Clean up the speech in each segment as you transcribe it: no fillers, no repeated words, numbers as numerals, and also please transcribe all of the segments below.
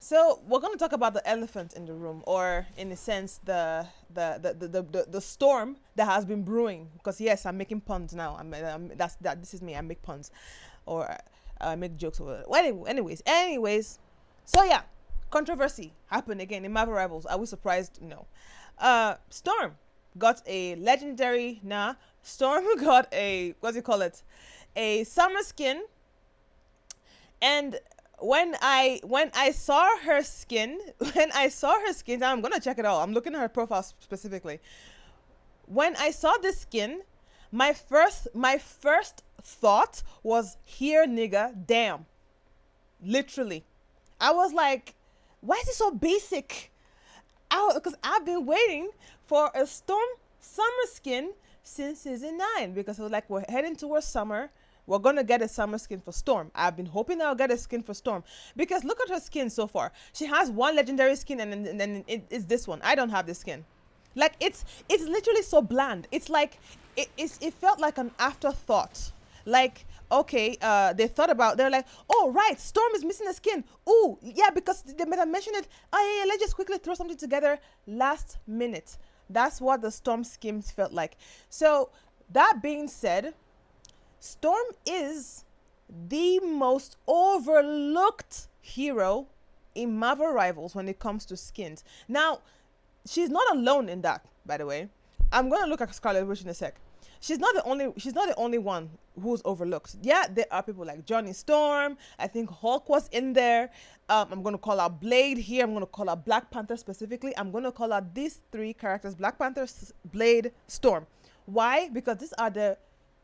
So we're going to talk about the elephant in the room, or in a sense, the storm that has been brewing. Because yes, I'm making puns now. This is me. I make puns, or I make jokes over it. Well, anyways. So yeah, controversy happened again in Marvel Rivals. Are we surprised? No. Storm got a legendary. Nah, Storm got a, what do you call it? A summer skin. And when I saw her skin, I'm gonna check it out. I'm looking at her profile specifically. When I saw this skin, my first thought was, here nigga, damn. Literally. I was like, why is it so basic? Because I've been waiting for a Storm summer skin since season 9, because I was like, we're heading towards summer. We're gonna get a summer skin for Storm. I've been hoping I'll get a skin for Storm, because look at her skin so far. She has one legendary skin, and then it's this one. I don't have this skin. Like, it's literally so bland. It's like it felt like an afterthought. Like, okay, they're like, oh right, Storm is missing a skin. Ooh, yeah, because they might have mentioned it. Oh yeah, let's just quickly throw something together last minute. That's what the Storm skins felt like. So that being said, Storm is the most overlooked hero in Marvel Rivals when it comes to skins. Now, she's not alone in that, by the way. I'm gonna look at Scarlet Witch in a sec. She's not the only one who's overlooked. Yeah, there are people like Johnny Storm. I think Hulk was in there. I'm gonna call out Blade here. I'm gonna call out Black Panther specifically. I'm gonna call out these 3 characters: Black Panther, Blade, Storm. Why? Because these are the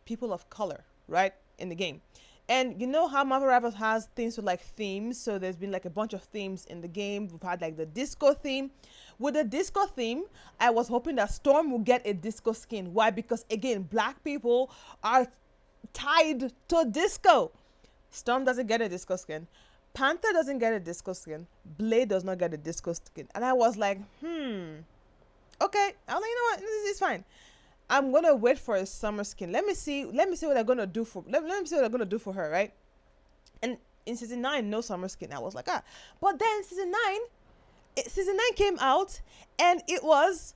people of color, right, in the game. And you know how Marvel Rivals has things with like themes. So there's been like a bunch of themes in the game. We've had like the disco theme. With the disco theme, I was hoping that Storm will get a disco skin. Why? Because again, black people are tied to disco. Storm doesn't get a disco skin. Panther doesn't get a disco skin. Blade does not get a disco skin. And I was like, okay. I was like, you know what, this is fine. I'm gonna wait for a summer skin. Let me see what they're gonna do for let me see what they're gonna do for her, right? And in season 9, no summer skin. I was like, but then season 9 came out, and it was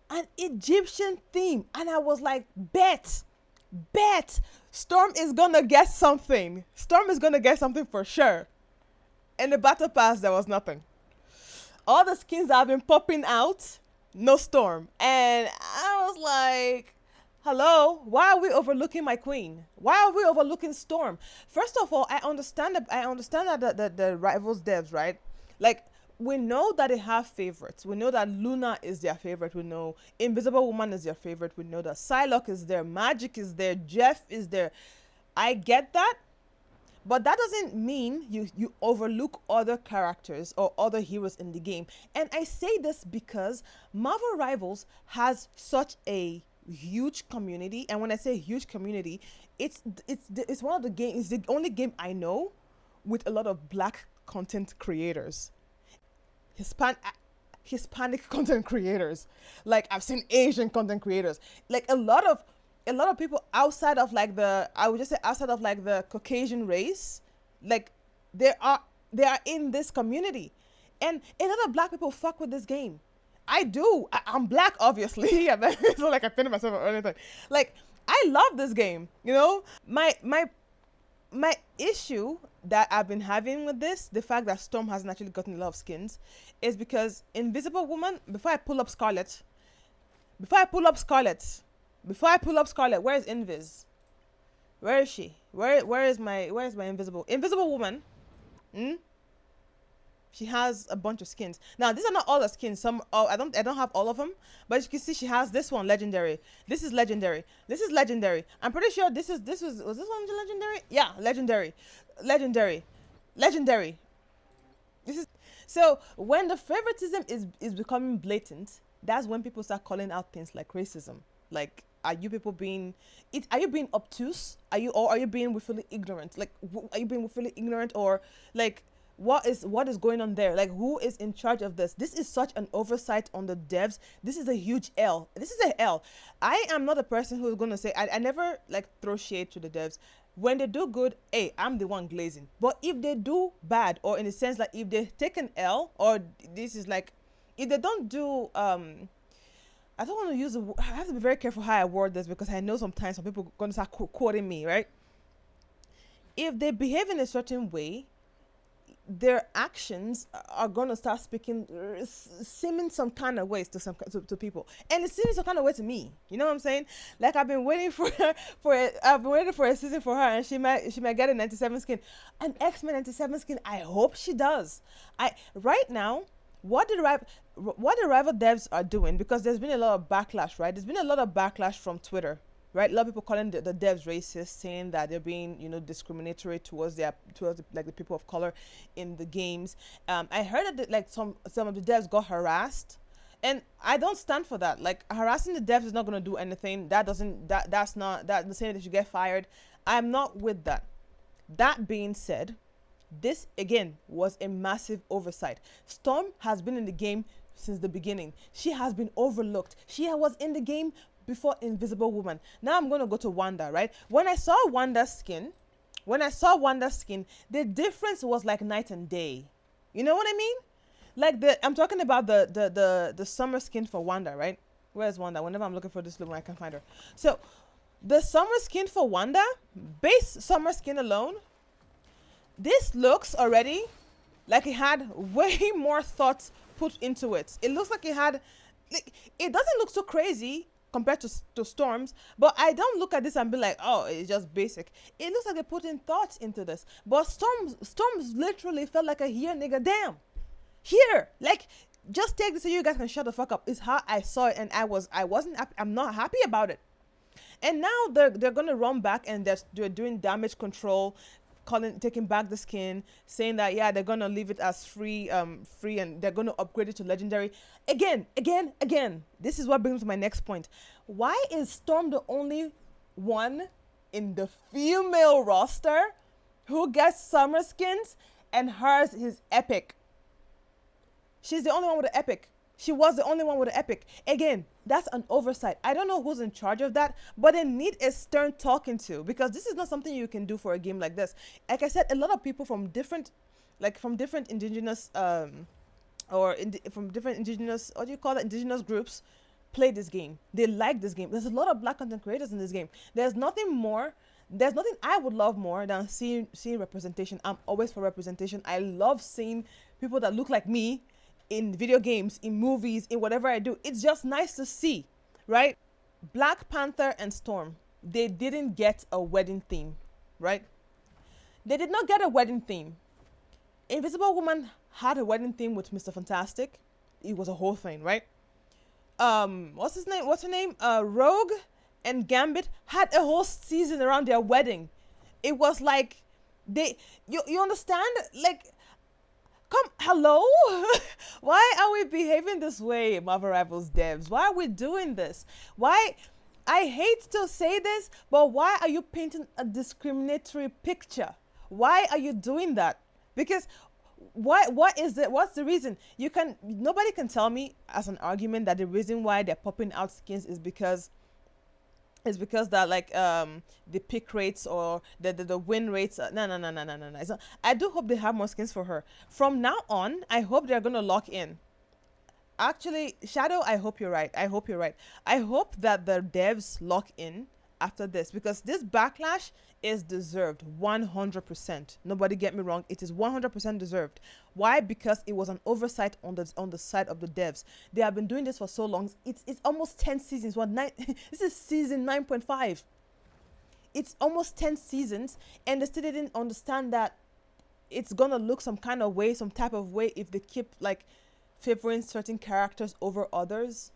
an Egyptian theme, and I was like, bet Storm is gonna get something. Storm is gonna get something for sure. In the battle pass, there was nothing. All the skins that have been popping out, no Storm. And I was like, hello, why are we overlooking my queen? Why are we overlooking Storm? First of all, I understand that the Rivals devs, right? Like, we know that they have favorites. We know that Luna is their favorite. We know Invisible Woman is their favorite. We know that Psylocke is there. Magic is there. Jeff is there. I get that. But that doesn't mean you overlook other characters or other heroes in the game. And I say this because Marvel Rivals has such a huge community. And when I say huge community, it's one of the games, it's the only game I know with a lot of black content creators. Hispanic content creators. Like, I've seen Asian content creators. Like, a lot of people outside of like I would just say outside of like the Caucasian race, like they are in this community, and a lot of black people fuck with this game. I do. I'm black, obviously. Yeah, it's not like I painted myself or anything. Like, I love this game. You know, my issue that I've been having with this, the fact that Storm hasn't actually gotten a lot of skins, is because Invisible Woman. Before I pull up Scarlet, where is Invis? Where is she? Where is my Invisible Woman? She has a bunch of skins. Now, these are not all the skins. I don't have all of them, but you can see she has this one, legendary. This is legendary. I'm pretty sure was this one legendary? Yeah, legendary. This is, so when the favoritism is becoming blatant, that's when people start calling out things like racism. Like, are you being obtuse? Are you being willfully ignorant? Like, are you being willfully ignorant, or like, what is going on there? Like, who is in charge of this? This is such an oversight on the devs. This is a huge L. I am not a person who is going to say, I never like throw shade to the devs. When they do good, hey, I'm the one glazing. But if they do bad, or in the sense like if they take an L, or this is like, if they don't do, I don't want to use I have to be very careful how I word this, because I know sometimes some people are going to start quoting me, right? If they behave in a certain way, their actions are going to start speaking, seeming some kind of ways to to people, and it seems some kind of way to me. You know what I'm saying? Like, I've been waiting for I've been waiting for a season for her, and she might get a 97 skin, an X-Men 97 skin. I hope she does. I right now, what the rival devs are doing, because there's been a lot of backlash, right? There's been a lot of backlash from Twitter, right? A lot of people calling the devs racist, saying that they're being, discriminatory towards like the people of color in the games. I heard that like some of the devs got harassed, and I don't stand for that. Like, harassing the devs is not going to do anything. That's not that the saying that you get fired. I'm not with that. That being said, this again was a massive oversight. Storm has been in the game since the beginning. She has been overlooked. She was in the game before Invisible Woman. Now I'm going to go to Wanda, right? When I saw Wanda's skin, the difference was like night and day. You know what I mean? Like, I'm talking about the summer skin for Wanda, right? Where's Wanda? Whenever I'm looking for this little one, I can find her. So the summer skin for Wanda, base summer skin alone, this looks already like it had way more thought put into it. It looks like it doesn't look so crazy compared to Storm's, but I don't look at this and be like, oh, it's just basic. It looks like they put in thoughts into this. But Storm's literally felt like a here nigga damn. Here, like, just take this so you guys can shut the fuck up. Is how I saw it, and I'm not happy about it. And now they're gonna run back, and they're doing damage control, taking back the skin, saying that, yeah, they're gonna leave it as free, and they're gonna upgrade it to legendary. Again. This is what brings me to my next point. Why is Storm the only one in the female roster who gets summer skins, and hers is epic? She's the only one with the epic. She was the only one with the epic. Again, that's an oversight. I don't know who's in charge of that, but they need a stern talking to, because this is not something you can do for a game like this. Like I said, a lot of people from different indigenous, from different indigenous, what do you call it, indigenous groups, play this game. They like this game. There's a lot of Black content creators in this game. There's nothing I would love more than seeing representation. I'm always for representation. I love seeing people that look like me in video games, in movies, in whatever I do. It's just nice to see, right? Black Panther and Storm, they didn't get a wedding theme, right? They did not get a wedding theme. Invisible Woman had a wedding theme with Mr. Fantastic. It was a whole thing, right? What's her name? Rogue and Gambit had a whole season around their wedding. It was like, you understand? Like, hello? Why are we behaving this way, Marvel Rivals devs? Why are we doing this? Why? I hate to say this, but why are you painting a discriminatory picture? Why are you doing that? Because what is it? What's the reason? Nobody can tell me as an argument that the reason why they're popping out skins is because that, like, the pick rates or the win rates. No. I do hope they have more skins for her. From now on, I hope they're gonna lock in. Actually, Shadow, I hope you're right. I hope that the devs lock in after this, because this backlash is deserved 100%. Nobody get me wrong. It is 100% deserved. Why? Because it was an oversight on the side of the devs. They have been doing this for so long. It's almost 10 seasons. This is season 9.5. It's almost 10 seasons, and they still didn't understand that it's gonna look some kind of way, some type of way, if they keep like favoring certain characters over others.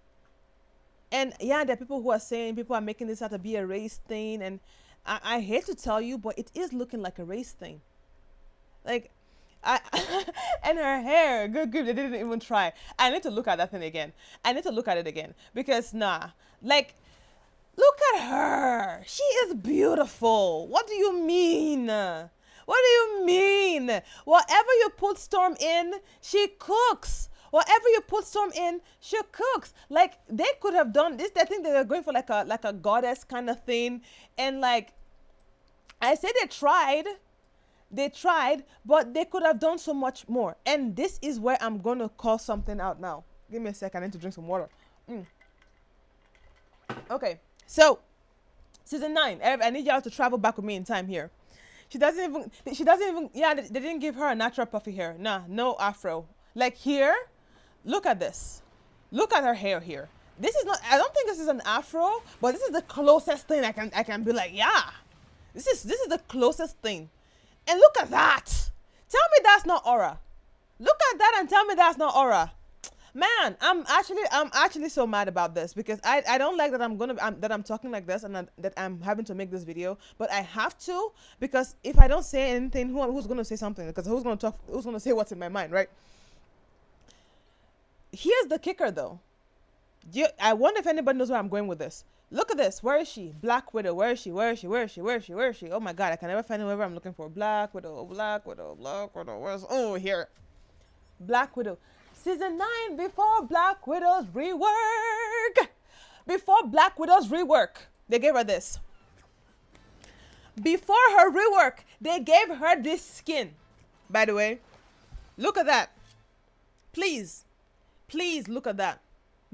And yeah, there are people who are saying people are making this out to be a race thing, and I hate to tell you, but it is looking like a race thing. Like, and her hair, good, they didn't even try. I need to look at that thing again. Because like, look at her. She is beautiful. What do you mean? Whatever you put Storm in, she cooks. Whatever you put Storm in, she cooks. Like, they could have done this. I think they were going for like a goddess kind of thing, and like, I say they tried, but they could have done so much more. And this is where I'm going to call something out now. Give me a second. I need to drink some water. Okay, so season 9. I need y'all to travel back with me in time here. She doesn't even, yeah, they didn't give her a natural puffy hair. Nah, no afro. Like here, look at this. Look at her hair here. This is not, I don't think this is an afro, but this is the closest thing I can be like, yeah. This is the closest thing. And look at that. Tell me that's not aura. Look at that and tell me that's not aura. Man, I'm actually so mad about this because I don't like that I'm talking like this and that I'm having to make this video, but I have to because if I don't say anything, who's going to say something? Because who's going to say what's in my mind, right? Here's the kicker though. I wonder if anybody knows where I'm going with this. Look at this. Where is she? Black Widow. Where is she? Where is she? Where is she? Where is she? Where is she? Oh my God, I can never find whoever I'm looking for. Black Widow. Black Widow. Black Widow. Where's? Oh, here. Black Widow. Season 9 before Black Widow's rework. Before Black Widow's rework, they gave her this. Before her rework, they gave her this skin. By the way, look at that. Please look at that.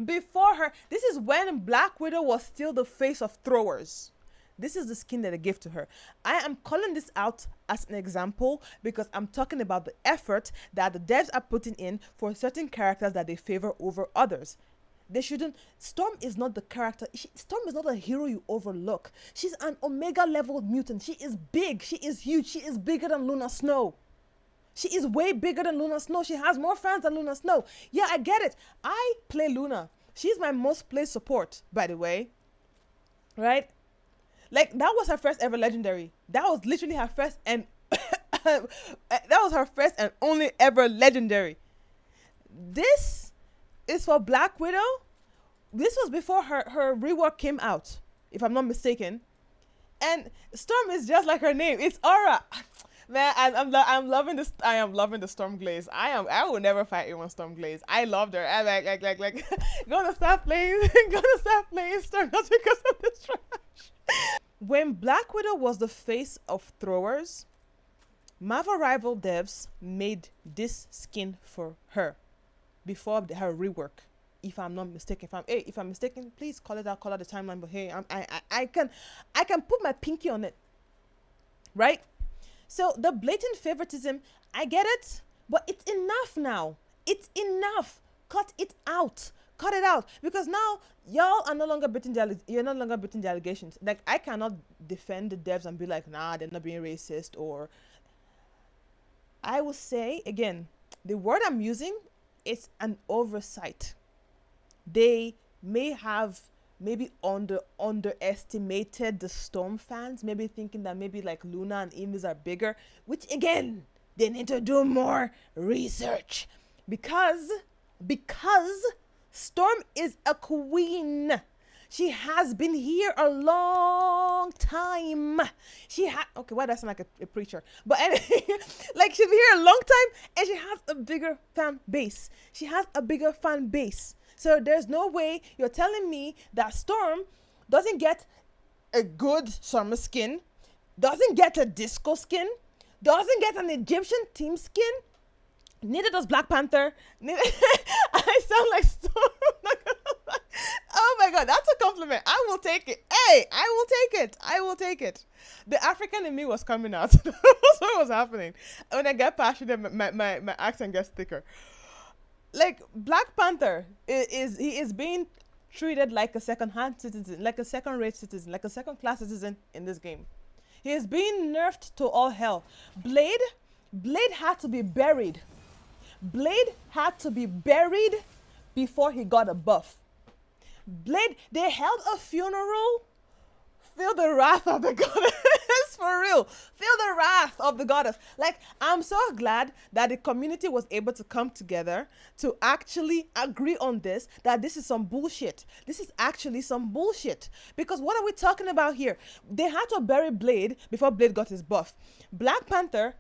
Before her, this is when Black Widow was still the face of throwers. This is the skin that they gave to her. I am calling this out as an example because I'm talking about the effort that the devs are putting in for certain characters that they favor over others. They shouldn't. Storm is not the character. Storm is not a hero you overlook. She's an Omega level mutant. She is big. She is huge. She is bigger than Luna Snow. She is way bigger than Luna Snow. She has more fans than Luna Snow. Yeah, I get it. I play Luna. She's my most played support, by the way. Right? Like, that was her first ever legendary. That was literally her first and that was her first and only ever legendary. This is for Black Widow. This was before her rework came out, if I'm not mistaken. And Storm is just like her name. It's Aura. Man, I'm loving this. I am loving the Storm Glaze. I will never fight anyone Storm Glaze. I loved her. I like gonna stop playing. Gonna stop playing Storm just because of this trash. When Black Widow was the face of throwers, Marvel Rival devs made this skin for her before her rework. If I'm not mistaken, if I'm mistaken, please call it out, call out the timeline. But hey, I can put my pinky on it, right? So the blatant favoritism, I get it, but it's enough now. It's enough. Cut it out. Cut it out, because now y'all are no longer you're no longer beating the allegations. Like, I cannot defend the devs and be like, nah, they're not being racist. Or I will say again, the word I'm using is an oversight. They may have maybe underestimated the Storm fans, maybe thinking that maybe like Luna and Emis are bigger, which again, they need to do more research because Storm is a queen. She has been here a long time. Okay, why does that sound like a preacher? But anyway, like, she's been here a long time and she has a bigger fan base. So there's no way you're telling me that Storm doesn't get a good summer skin, doesn't get a disco skin, doesn't get an Egyptian team skin. Neither does Black Panther. I sound like Storm. Oh my God, that's a compliment. I will take it. Hey, I will take it. The African in me was coming out. That's what was happening. When I get passionate, my accent gets thicker. Like, Black Panther is being treated like a second-hand citizen, like a second-rate citizen, like a second-class citizen in this game. He is being nerfed to all hell. Blade had to be buried. Blade had to be buried before he got a buff. Blade, they held a funeral. Feel the wrath of the goddess. For real. Feel the wrath of the goddess. Like, I'm so glad that the community was able to come together to actually agree on this, that this is some bullshit. This is actually some bullshit. Because what are we talking about here? They had to bury Blade before Blade got his buff. Black Panther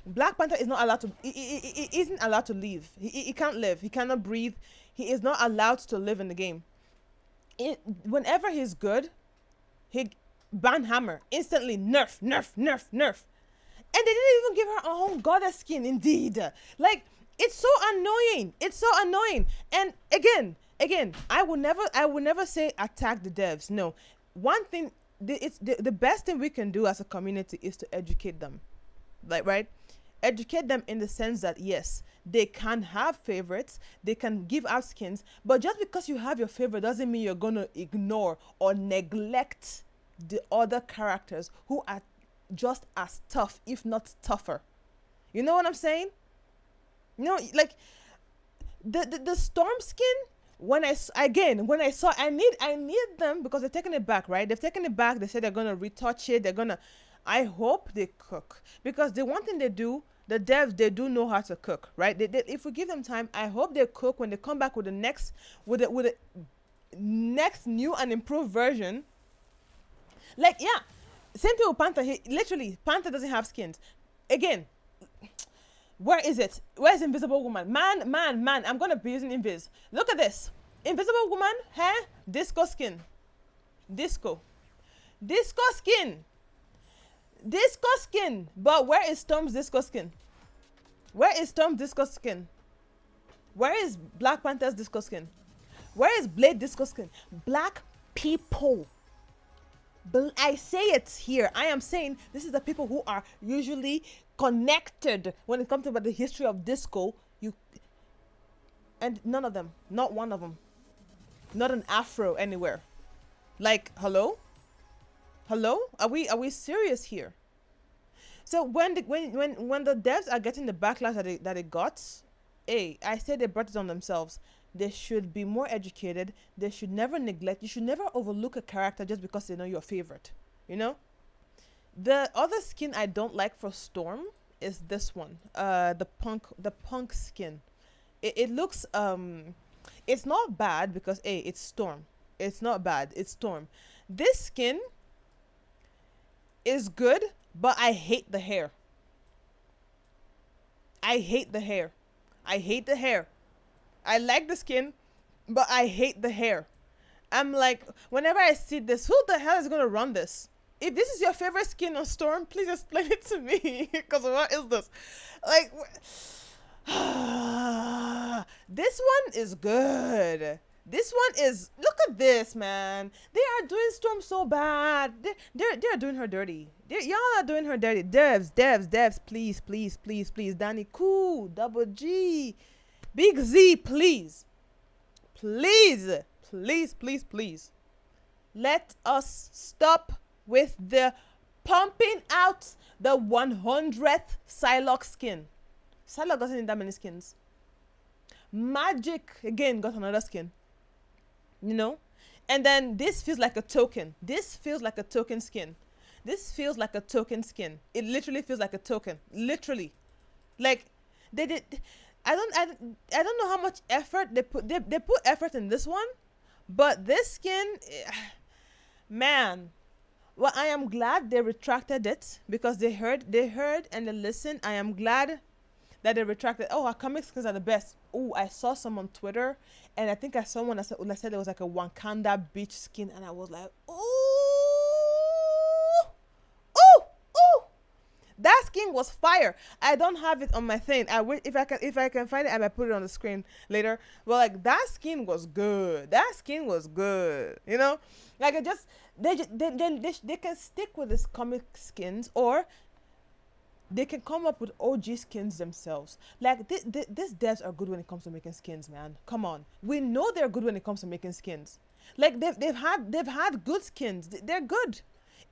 Black Panther is not allowed to, he isn't allowed to live. He can't live. He cannot breathe. He is not allowed to live in the game. Whenever he's good, Banhammer, instantly nerf, nerf, nerf, nerf. And they didn't even give her a home goddess skin, indeed. Like, it's so annoying. It's so annoying. And again, I will never say attack the devs. No. One thing, the best thing we can do as a community is to educate them. Like, right? Educate them in the sense that, yes, they can have favorites, they can give out skins, but just because you have your favorite doesn't mean you're going to ignore or neglect the other characters who are just as tough, if not tougher. You know what I'm saying? You know, like the storm skin. When I saw, I need them because they're taking it back, right? They've taken it back. They said they're gonna retouch it. They're gonna. I hope they cook, because the one thing they do, the devs, they do know how to cook, right? If we give them time, I hope they cook when they come back with the next with the next new and improved version. Like, yeah, same thing with Panther. Literally, Panther doesn't have skins. Again, where is it? Where is Invisible Woman? Man, I'm gonna be using Invis. Look at this. Invisible Woman, hair, disco skin. Disco skin. Disco skin. But where is Storm's disco skin? Where is Storm's disco skin? Where is Black Panther's disco skin? Where is Blade disco skin? Black people. I say it here. I am saying this is the people who are usually connected when it comes to about the history of disco. And none of them, not one of them, not an afro anywhere. Like, hello, are we serious here? So when the devs are getting the backlash that it got, I say they brought it on themselves. They should be more educated. They should never neglect. You should never overlook a character just because they know your favorite. You know? The other skin I don't like for Storm is this one. The punk skin. It looks it's not bad because it's Storm. It's not bad. It's Storm. This skin is good, but I hate the hair. I hate the hair. I like the skin, but I hate the hair. I'm like, whenever I see this, who the hell is going to run this? If this is your favorite skin on Storm, please explain it to me. Because what is this? Like, this one is good. This one is, look at this, man. They are doing Storm so bad. They're doing her dirty. Y'all are doing her dirty. Devs, please. Danny Cool, Double G, Big Z, please. Let us stop with the pumping out the 100th Psylocke skin. Psylocke doesn't need that many skins. Magic, again, got another skin. You know? And then this feels like a token. This feels like a token skin. It literally feels like a token. Literally. Like, they did... I don't know how much effort they put. They put effort in this one, but this skin, man. Well, I am glad they retracted it because they heard and they listened. I am glad that they retracted. Oh, our comic skins are the best. Oh, I saw some on Twitter, and I think I saw one that said it was like a Wakanda beach skin, and I was like, that skin was fire. I don't have it on my thing. If I can find it, I might put it on the screen later. But like, that skin was good. You know, like they can stick with this comic skins, or they can come up with OG skins themselves. Like these devs are good when it comes to making skins, man. Come on, we know they're good when it comes to making skins. Like they've had good skins. They're good.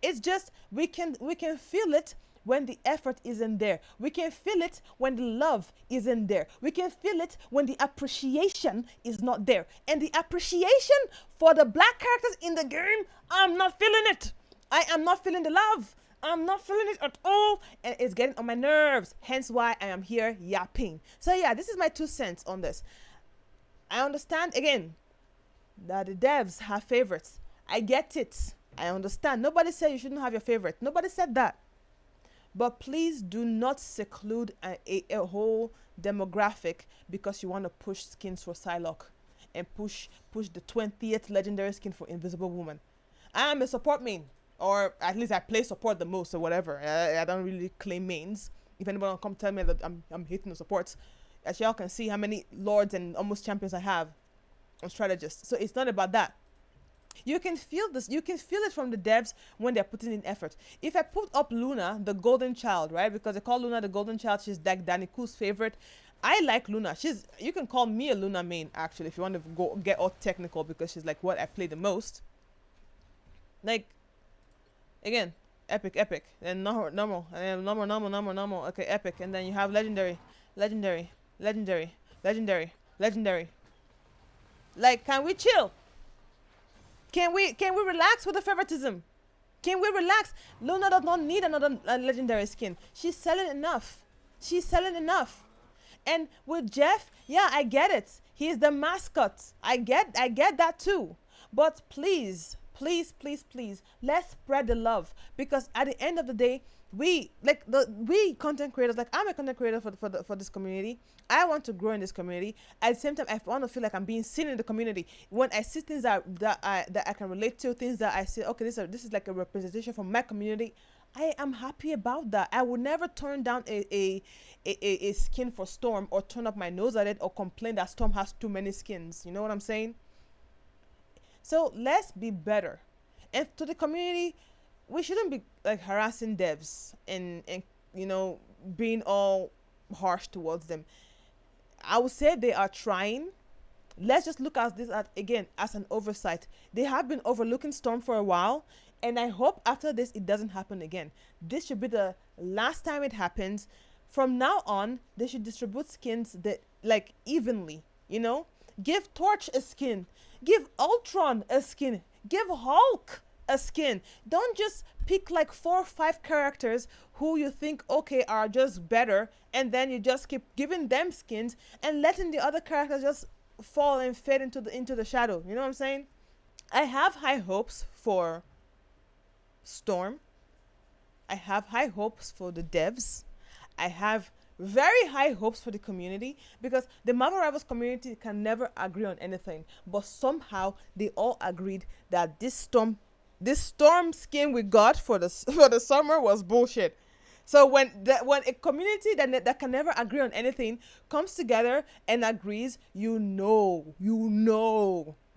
It's just we can feel it when the effort isn't there. We can feel it when the love isn't there. We can feel it when the appreciation is not there. And the appreciation for the black characters in the game, I'm not feeling it. I am not feeling the love. I'm not feeling it at all. And it's getting on my nerves. Hence why I am here yapping. So yeah, this is my 2 cents on this. I understand, again, that the devs have favorites. I get it. I understand. Nobody said you shouldn't have your favorite. Nobody said that. But please do not seclude a whole demographic because you want to push skins for Psylocke and push the 20th legendary skin for Invisible Woman. I am a support main. or at least I play support the most or whatever. I don't really claim mains. If anyone will come tell me that I'm hitting the supports, as y'all can see how many lords and almost champions I have on strategist. So it's not about that. You can feel this. You can feel it from the devs when they're putting in effort. If I put up Luna, the golden child, right? Because they call Luna the golden child. She's like Danny Cool's favorite. I like Luna. You can call me a Luna main actually if you want to go get all technical because she's like what I play the most. Like, again, epic, then normal, and then normal. Okay, epic, and then you have legendary. Like, can we chill? Can we relax with the favoritism? Can we relax? Luna does not need another legendary skin. She's selling enough. And with Jeff, yeah, I get it. He's the mascot. I get that too. But please, let's spread the love, because at the end of the day, we content creators, like I'm a content creator for this community. I want to grow in this community. At the same time, I want to feel like I'm being seen in the community. When I see things that I can relate to, things that I say, okay, this is like a representation from my community, I am happy about that. I would never turn down a skin for Storm, or turn up my nose at it, or complain that Storm has too many skins. You know what I'm saying? So let's be better. And to the community, we shouldn't be like harassing devs and being all harsh towards them. I would say they are trying. Let's just look at this again as an oversight. They have been overlooking Storm for a while, and I hope after this it doesn't happen again. This should be the last time it happens. From now on, they should distribute skins that like evenly. Give Torch a skin, give Ultron a skin, give Hulk a skin. Don't just pick like 4 or 5 characters who you think okay are just better, and then you just keep giving them skins and letting the other characters just fall and fade into the shadow. You know what I'm saying? I have high hopes for Storm. I have high hopes for the devs. I have very high hopes for the community, because the Marvel Rivals community can never agree on anything, but somehow they all agreed that this storm skin we got for the summer was bullshit. So when a community that can never agree on anything comes together and agrees,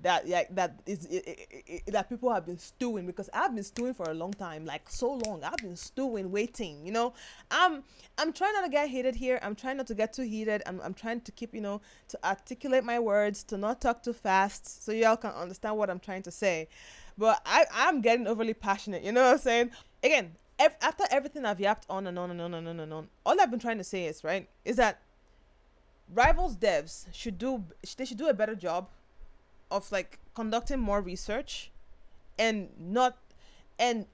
that people have been stewing, because I've been stewing for a long time, like so long. I've been stewing, waiting. I'm trying not to get heated here. I'm trying not to get too heated. I'm trying to keep to articulate my words, to not talk too fast, so y'all can understand what I'm trying to say. But I'm getting overly passionate. You know what I'm saying? Again, after everything I've yapped on and on and on and on and on, all I've been trying to say is that Rivals devs should do a better job of like conducting more research, and I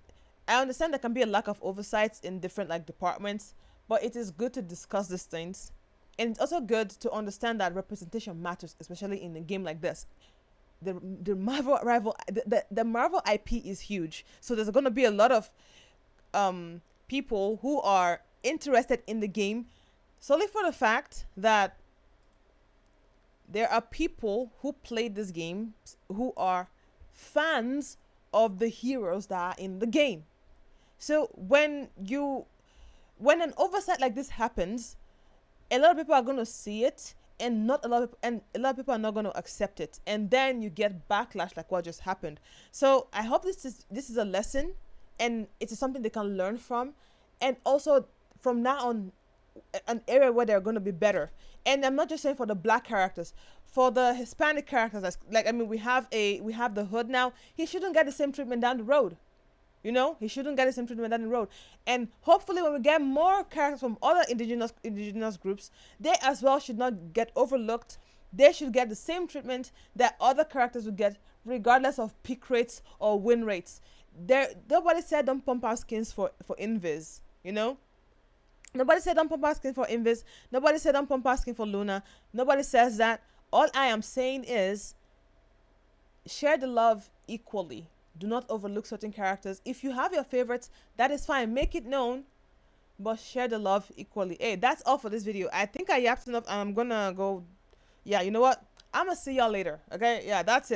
understand there can be a lack of oversights in different like departments, but it is good to discuss these things, and it's also good to understand that representation matters, especially in a game like this. The Marvel Rival the Marvel IP is huge, so there's going to be a lot of people who are interested in the game solely for the fact that there are people who play this game who are fans of the heroes that are in the game. So when an oversight like this happens, a lot of people are going to see it, and a lot of people are not going to accept it, and then you get backlash like what just happened. So I hope this is a lesson, and it is something they can learn from, and also from now on an area where they're going to be better. And I'm not just saying for the black characters, for the Hispanic characters, we have the Hood now. He shouldn't get the same treatment down the road. He shouldn't get the same treatment down the road. And hopefully when we get more characters from other indigenous groups, they as well should not get overlooked. They should get the same treatment that other characters would get, regardless of pick rates or win rates. Nobody said don't pump out skins for Invis, Nobody said don't pump out skin for Invis. Nobody said don't pump out skin for Luna. Nobody says that. All I am saying is share the love equally. Do not overlook certain characters. If you have your favorites, that is fine. Make it known, but share the love equally. Hey, that's all for this video. I think I yapped enough. I'm gonna go. Yeah, you know what? I'm gonna see y'all later. Okay? Yeah, that's it.